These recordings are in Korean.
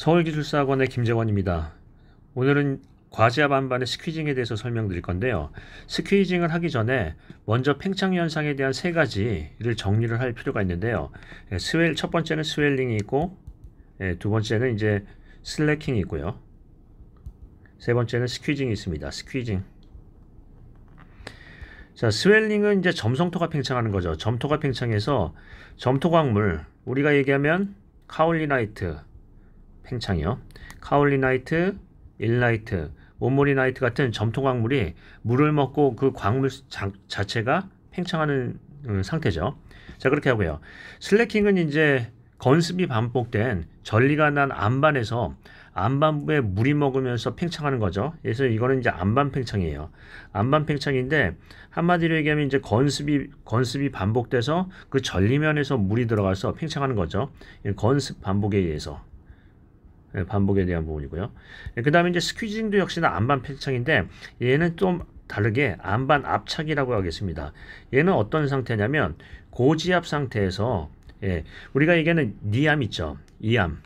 서울기술사학원의 김재원입니다. 오늘은 과지압 안반의 스퀴징에 대해서 설명드릴 건데요. 스퀴징을 하기 전에 먼저 팽창 현상에 대한 세 가지를 정리를 할 필요가 있는데요. 첫 번째는 스웰링이 있고, 두 번째는 이제 슬래킹이 있고요. 세 번째는 스퀴징이 있습니다. 스퀴징. 자, 스웰링은 이제 점성토가 팽창하는 거죠. 점토가 팽창해서 점토광물, 우리가 얘기하면 카올리나이트 팽창이요. 카올리나이트, 일라이트, 몬모리나이트 같은 점토광물이 물을 먹고 그 광물 자체가 팽창하는 상태죠. 자, 그렇게 하고요. 슬래킹은 이제 건습이 반복된 전리가 난 안반에서 안반부에 물이 먹으면서 팽창하는 거죠. 그래서 이거는 이제 안반 팽창이에요. 안반 팽창인데 한마디로 얘기하면 이제 건습이 반복돼서 그 전리면에서 물이 들어가서 팽창하는 거죠. 건습 반복에 의해서. 반복에 대한 부분이고요. 그 다음에 이제 스퀴징도 역시나 안반 팽창인데 얘는 좀 다르게 안반 압착이라고 하겠습니다. 얘는 어떤 상태냐면 고지압 상태에서 우리가 얘기하는 니암 있죠. 이암.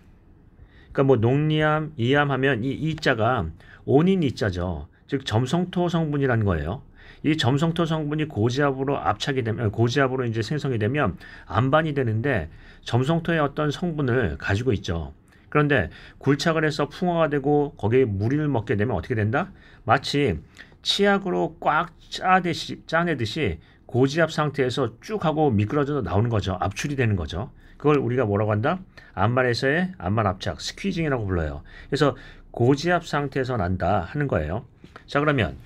그러니까 뭐 농리암, 이암 하면 이 이자가 온인 이자죠. 즉 점성토 성분이라는 거예요. 이 점성토 성분이 고지압으로 압착이 되면 고지압으로 이제 생성이 되면 안반이 되는데 점성토의 어떤 성분을 가지고 있죠. 그런데 굴착을 해서 풍화가 되고 거기에 물을 먹게 되면 어떻게 된다? 마치 치약으로 꽉 짜내듯이 고지압 상태에서 쭉 하고 미끄러져 나오는 거죠. 압출이 되는 거죠. 그걸 우리가 뭐라고 한다? 안반에서의 안반 압착, 스퀴징이라고 불러요. 그래서 고지압 상태에서 난다 하는 거예요. 자, 그러면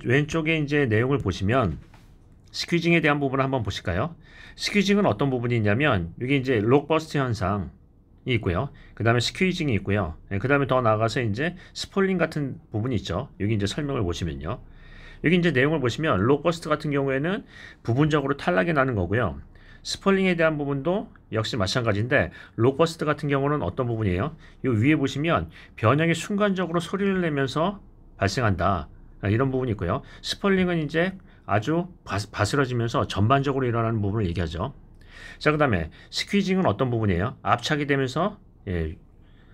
왼쪽에 이제 내용을 보시면 스퀴징에 대한 부분을 한번 보실까요? 스퀴징은 어떤 부분이 있냐면 여기 이제 록버스트 현상 있고요. 그 다음에 스퀴징이 있고요. 그 다음에 더 나아가서 이제 스폴링 같은 부분이 있죠. 여기 이제 설명을 보시면요. 여기 이제 내용을 보시면 록버스트 같은 경우에는 부분적으로 탈락이 나는 거고요. 스폴링에 대한 부분도 역시 마찬가지인데 록버스트 같은 경우는 어떤 부분이에요? 이 위에 보시면 변형이 순간적으로 소리를 내면서 발생한다. 이런 부분이 있고요. 스폴링은 이제 아주 바스러지면서 전반적으로 일어나는 부분을 얘기하죠. 자, 그 다음에 스퀴징은 어떤 부분이에요? 압착이 되면서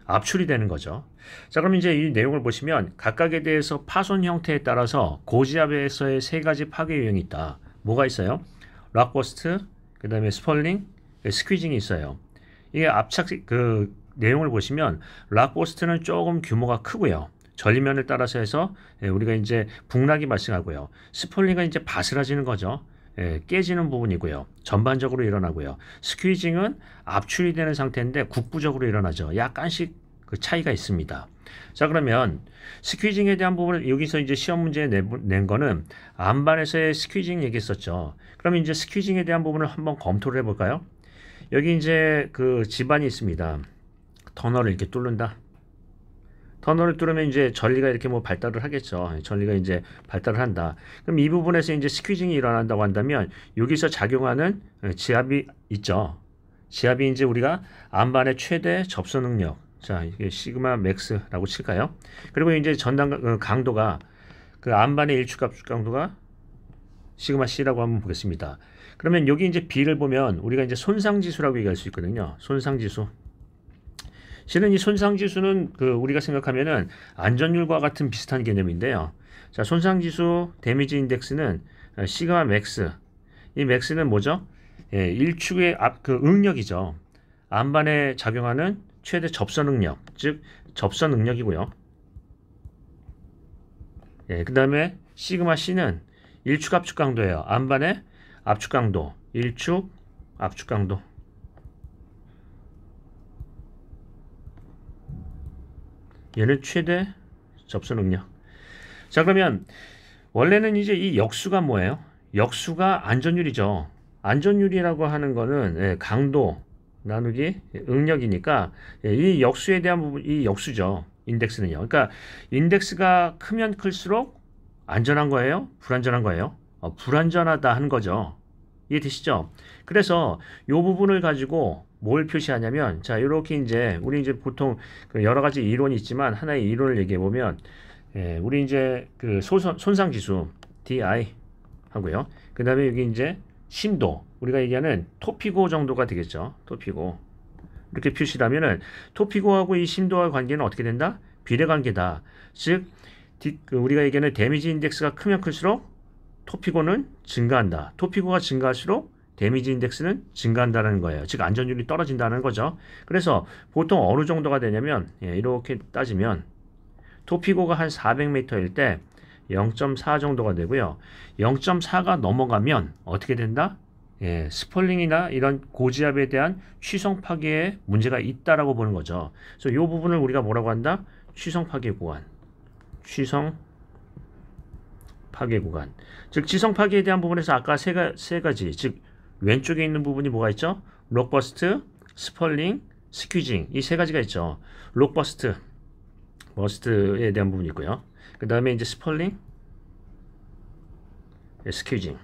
압출이 되는 거죠. 자, 그럼 이제 이 내용을 보시면 각각에 대해서 파손 형태에 따라서 고지압에서의 세 가지 파괴 유형이 있다. 뭐가 있어요? 록버스트, 그 다음에 스폴링, 스퀴징이 있어요. 이게 압착 그 내용을 보시면 록버스트는 조금 규모가 크고요. 전리면을 따라서 해서 우리가 이제 북락이 발생하고요. 스폴링은 이제 바스라지는 거죠. 깨지는 부분이고요. 전반적으로 일어나고요. 스퀴징은 압출이 되는 상태인데 국부적으로 일어나죠. 약간씩 그 차이가 있습니다. 자, 그러면 스퀴징에 대한 부분을 여기서 이제 시험 문제에 낸 거는 안반에서의 스퀴징 얘기했었죠. 그럼 이제 스퀴징에 대한 부분을 한번 검토를 해볼까요? 여기 이제 그 지반이 있습니다. 터널을 이렇게 뚫는다. 터널을 뚫으면 이제 전리가 이렇게 뭐 발달을 하겠죠. 전리가 이제 발달을 한다. 그럼 이 부분에서 이제 스퀴징이 일어난다고 한다면 여기서 작용하는 지압이 있죠. 지압이 이제 우리가 안반의 최대 접수 능력. 자, 이게 시그마 맥스라고 칠까요? 그리고 이제 전단 강도가 그 안반의 일축 압축 강도가 시그마 C라고 한번 보겠습니다. 그러면 여기 이제 B를 보면 우리가 이제 손상 지수라고 얘기할 수 있거든요. 손상 지수. 실은 이 손상 지수는 그 우리가 생각하면은 안전율과 같은 비슷한 개념인데요. 자, 손상 지수 데미지 인덱스는 시그마 맥스. 이 맥스는 뭐죠? 일축의 그 응력이죠. 안반에 작용하는 최대 접선 능력, 즉 접선 능력이고요. 그 다음에 시그마 C는 일축 압축 강도예요. 안반의 압축 강도, 일축 압축 강도. 얘는 최대 접수 능력. 자, 그러면 원래는 이제 이 역수가 뭐예요? 역수가 안전율이죠. 안전율이라고 하는 거는 강도 나누기 응력이니까 이 역수에 대한 부분, 이 역수죠. 인덱스는요. 그러니까 인덱스가 크면 클수록 안전한 거예요? 불안전한 거예요? 불안전하다 하는 거죠. 이해되시죠? 그래서 이 부분을 가지고 뭘 표시하냐면, 자, 이렇게 이제 우리 이제 보통 그 여러 가지 이론이 있지만 하나의 이론을 얘기해 보면, 우리 이제 그 손상 지수 DI 하고요. 그 다음에 여기 이제 심도, 우리가 얘기하는 토피고 정도가 되겠죠. 토피고. 이렇게 표시를 하면은 토피고하고 이 심도와의 관계는 어떻게 된다? 비례관계다. 즉 우리가 얘기하는 데미지 인덱스가 크면 클수록 토피고는 증가한다. 토피고가 증가할수록 데미지 인덱스는 증가한다는 거예요. 즉 안전율이 떨어진다는 거죠. 그래서 보통 어느 정도가 되냐면 이렇게 따지면 토피고가 한 400m일 때 0.4 정도가 되고요. 0.4가 넘어가면 어떻게 된다? 스펄링이나 이런 고지압에 대한 취성 파괴에 문제가 있다라고 보는 거죠. 그래서 이 부분을 우리가 뭐라고 한다? 취성 파괴 구간. 취성 파괴 구간. 즉 지성 파괴에 대한 부분에서 아까 세 가지, 즉 왼쪽에 있는 부분이 뭐가 있죠? 록버스트, 스펄링, 스퀴징, 이 세 가지가 있죠. 록버스트에 대한 부분이 있고요. 그 다음에 이제 스펄링, 스퀴징.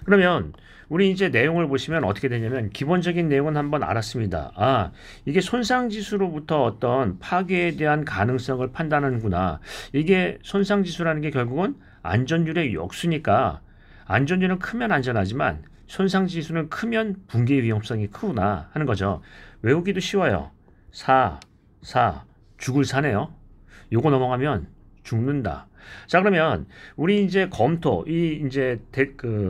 그러면 우리 이제 내용을 보시면 어떻게 되냐면 기본적인 내용은 한번 알았습니다. 아, 이게 손상지수로부터 어떤 파괴에 대한 가능성을 판단하는구나. 이게 손상지수라는 게 결국은 안전율의 역수니까 안전율은 크면 안전하지만 손상지수는 크면 붕괴 위험성이 크구나 하는 거죠. 외우기도 쉬워요. 4, 죽을 사네요. 요거 넘어가면 죽는다. 자, 그러면 우리 이제 검토, 이 이제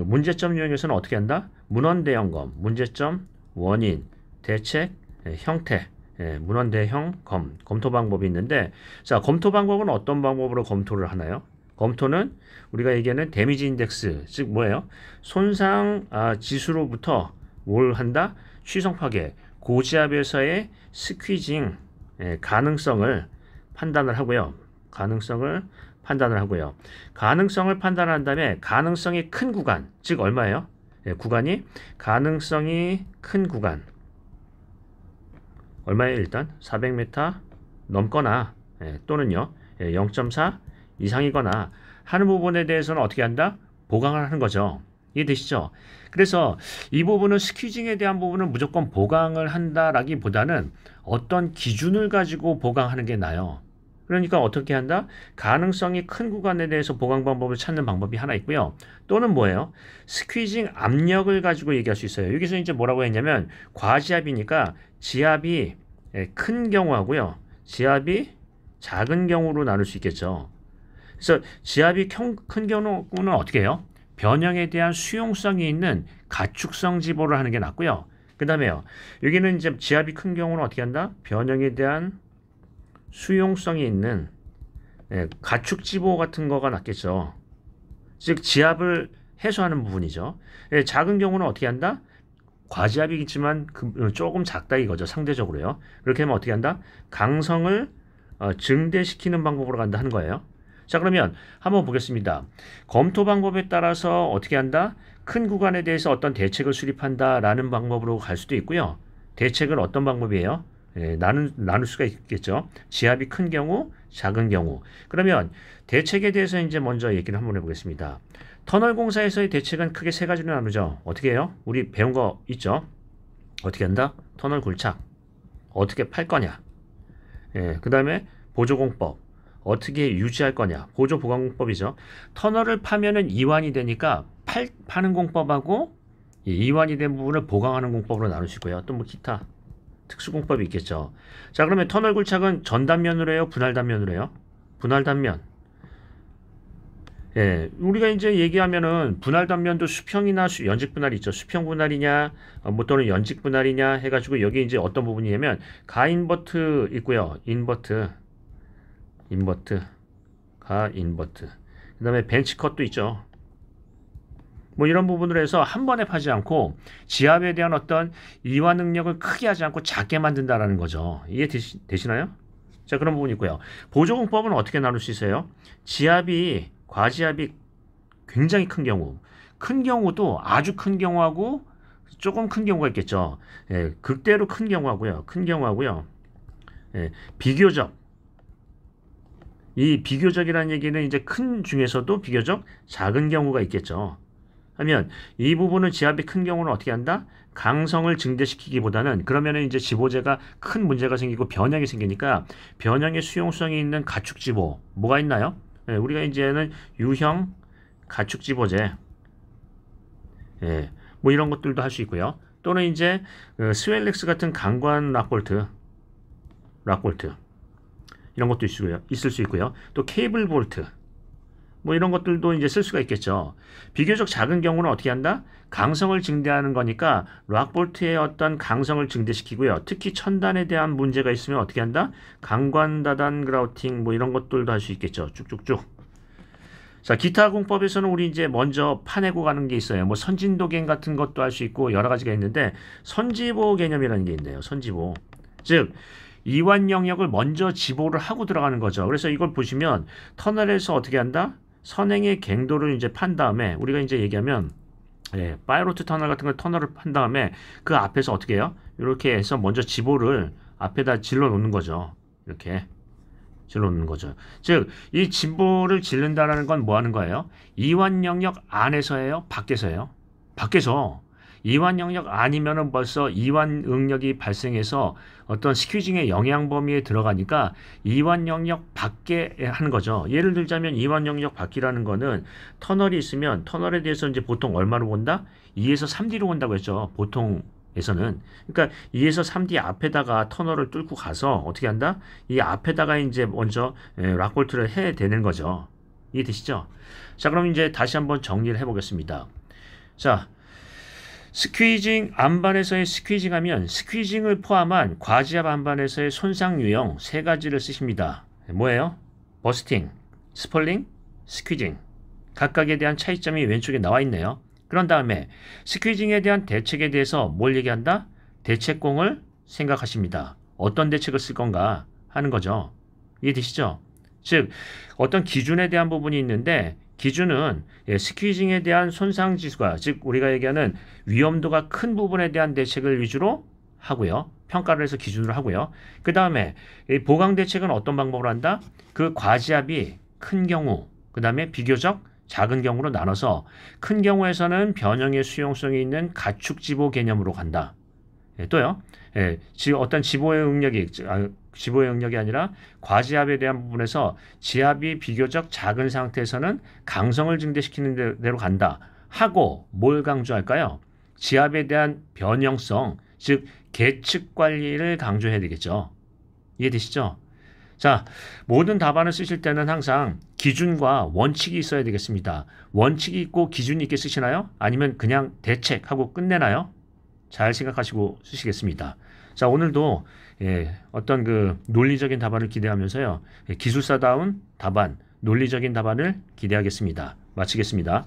문제점 유형에서는 어떻게 한다? 문헌 대형검, 문제점, 원인, 대책, 형태, 문헌 대형 검토 방법이 있는데, 자, 검토 방법은 어떤 방법으로 검토를 하나요? 검토는 우리가 얘기하는 데미지 인덱스, 즉 뭐예요? 손상 지수로부터 뭘 한다? 취성 파괴, 고지압에서의 스퀴징 가능성을 판단을 하고요. 가능성을 판단한 다음에 가능성이 큰 구간, 즉 얼마예요? 구간이 가능성이 큰 구간 얼마예요? 일단 400m 넘거나 또는요 0.4 이상이거나 하는 부분에 대해서는 어떻게 한다? 보강을 하는 거죠. 이해되시죠? 그래서 이 부분은 스퀴징에 대한 부분은 무조건 보강을 한다라기보다는 어떤 기준을 가지고 보강하는 게 나아요. 그러니까 어떻게 한다? 가능성이 큰 구간에 대해서 보강 방법을 찾는 방법이 하나 있고요. 또는 뭐예요? 스퀴징 압력을 가지고 얘기할 수 있어요. 여기서 이제 뭐라고 했냐면 과지압이니까 지압이 큰 경우하고요. 지압이 작은 경우로 나눌 수 있겠죠. 그래서 지압이 큰 경우는 어떻게 해요? 변형에 대한 수용성이 있는 가축성 지보를 하는 게 낫고요. 그 다음에요. 여기는 이제 지압이 큰 경우는 어떻게 한다? 변형에 대한 수용성이 있는 가축지보 같은 거가 낫겠죠. 즉 지압을 해소하는 부분이죠. 작은 경우는 어떻게 한다? 과지압이겠지만 조금 작다 이거죠. 상대적으로요. 그렇게 하면 어떻게 한다? 강성을 증대시키는 방법으로 간다 하는 거예요. 자, 그러면 한번 보겠습니다. 검토 방법에 따라서 어떻게 한다? 큰 구간에 대해서 어떤 대책을 수립한다라는 방법으로 갈 수도 있고요. 대책은 어떤 방법이에요? 나눌 수가 있겠죠. 지압이 큰 경우, 작은 경우. 그러면 대책에 대해서 이제 먼저 얘기를 한번 해보겠습니다. 터널 공사에서의 대책은 크게 세 가지로 나누죠. 어떻게 해요? 우리 배운 거 있죠? 어떻게 한다? 터널 굴착. 어떻게 팔 거냐? 그 다음에 보조공법. 어떻게 유지할 거냐? 보조보강공법이죠. 터널을 파면은 이완이 되니까 파는 공법하고 이완이 된 부분을 보강하는 공법으로 나눌 수 있고요. 또 뭐 기타 특수공법이 있겠죠. 자, 그러면 터널 굴착은 전단면으로 해요? 분할단면으로 해요? 분할단면. 우리가 이제 얘기하면은 분할단면도 수평이나 연직 분할이 있죠. 수평 분할이냐, 뭐 또는 연직 분할이냐 해가지고 여기 이제 어떤 부분이냐면 가인버트 있고요. 인버트. 그 다음에 벤치컷도 있죠. 뭐 이런 부분으로 해서 한 번에 파지 않고 지압에 대한 어떤 이완 능력을 크게 하지 않고 작게 만든다라는 거죠. 이해 되시나요? 자, 그런 부분이 있고요. 보조공법은 어떻게 나눌 수 있어요? 과지압이 굉장히 큰 경우도 아주 큰 경우하고 조금 큰 경우가 있겠죠. 극대로 큰 경우하고요. 비교적. 이 비교적이라는 얘기는 이제 큰 중에서도 비교적 작은 경우가 있겠죠. 하면 이 부분은 지압이 큰 경우는 어떻게 한다? 강성을 증대시키기보다는 그러면은 이제 지보재가 큰 문제가 생기고 변형이 생기니까 변형의 수용성이 있는 가축지보 뭐가 있나요? 우리가 이제는 유형 가축지보재 뭐 이런 것들도 할 수 있고요. 또는 이제 스웰렉스 같은 강관 락볼트 이런 것도 있을 수 있고요. 또 케이블 볼트 뭐 이런 것들도 이제 쓸 수가 있겠죠. 비교적 작은 경우는 어떻게 한다? 강성을 증대하는 거니까 락볼트의 어떤 강성을 증대시키고요. 특히 천단에 대한 문제가 있으면 어떻게 한다? 강관 다단 그라우팅 뭐 이런 것들도 할 수 있겠죠. 쭉쭉쭉. 자, 기타 공법에서는 우리 이제 먼저 파내고 가는 게 있어요. 뭐 선진도갱 같은 것도 할 수 있고 여러 가지가 있는데 선지보 개념이라는 게 있네요. 선지보. 즉 이완 영역을 먼저 지보를 하고 들어가는 거죠. 그래서 이걸 보시면 터널에서 어떻게 한다? 선행의 갱도를 이제 판 다음에 우리가 이제 얘기하면 파이로트 터널 같은 걸 터널을 판 다음에 그 앞에서 어떻게 해요? 이렇게 해서 먼저 지보를 앞에다 질러 놓는 거죠. 이렇게 질러 놓는 거죠. 즉 이 지보를 질른다라는 건 뭐 하는 거예요? 이완 영역 안에서예요? 밖에서예요? 밖에서. 이완 영역 아니면은 벌써 이완 응력이 발생해서 어떤 스퀴징의 영향 범위에 들어가니까 이완 영역 밖에 하는 거죠. 예를 들자면 이완 영역 밖이라는 거는 터널이 있으면 터널에 대해서 이제 보통 얼마로 본다? 2에서 3D로 본다고 했죠. 보통에서는. 그러니까 2에서 3D 앞에다가 터널을 뚫고 가서 어떻게 한다? 이 앞에다가 이제 먼저 락볼트를 해야 되는 거죠. 이해되시죠? 자, 그럼 이제 다시 한번 정리를 해보겠습니다. 자, 스퀴징 안반에서의 스퀴징 하면 스퀴징을 포함한 과지압 안반에서의 손상 유형 세 가지를 쓰십니다. 뭐예요? 버스팅, 스펄링, 스퀴징. 각각에 대한 차이점이 왼쪽에 나와 있네요. 그런 다음에 스퀴징에 대한 대책에 대해서 뭘 얘기한다? 대책공을 생각하십니다. 어떤 대책을 쓸 건가 하는 거죠. 이해되시죠? 즉 어떤 기준에 대한 부분이 있는데 기준은 스퀴징에 대한 손상 지수가 즉 우리가 얘기하는 위험도가 큰 부분에 대한 대책을 위주로 하고요. 평가를 해서 기준으로 하고요. 그 다음에 보강 대책은 어떤 방법으로 한다? 그 과지압이 큰 경우 그 다음에 비교적 작은 경우로 나눠서 큰 경우에서는 변형의 수용성이 있는 가축지보 개념으로 간다. 또요. 어떤 지보의 응력이 아니라 과지압에 대한 부분에서 지압이 비교적 작은 상태에서는 강성을 증대시키는 대로 간다. 하고 뭘 강조할까요? 지압에 대한 변형성, 즉 계측 관리를 강조해야 되겠죠. 이해되시죠? 자, 모든 답안을 쓰실 때는 항상 기준과 원칙이 있어야 되겠습니다. 원칙이 있고 기준이 있게 쓰시나요? 아니면 그냥 대책하고 끝내나요? 잘 생각하시고 쓰시겠습니다. 자, 오늘도 어떤 그 논리적인 답안을 기대하면서요. 기술사다운 답안, 논리적인 답안을 기대하겠습니다. 마치겠습니다.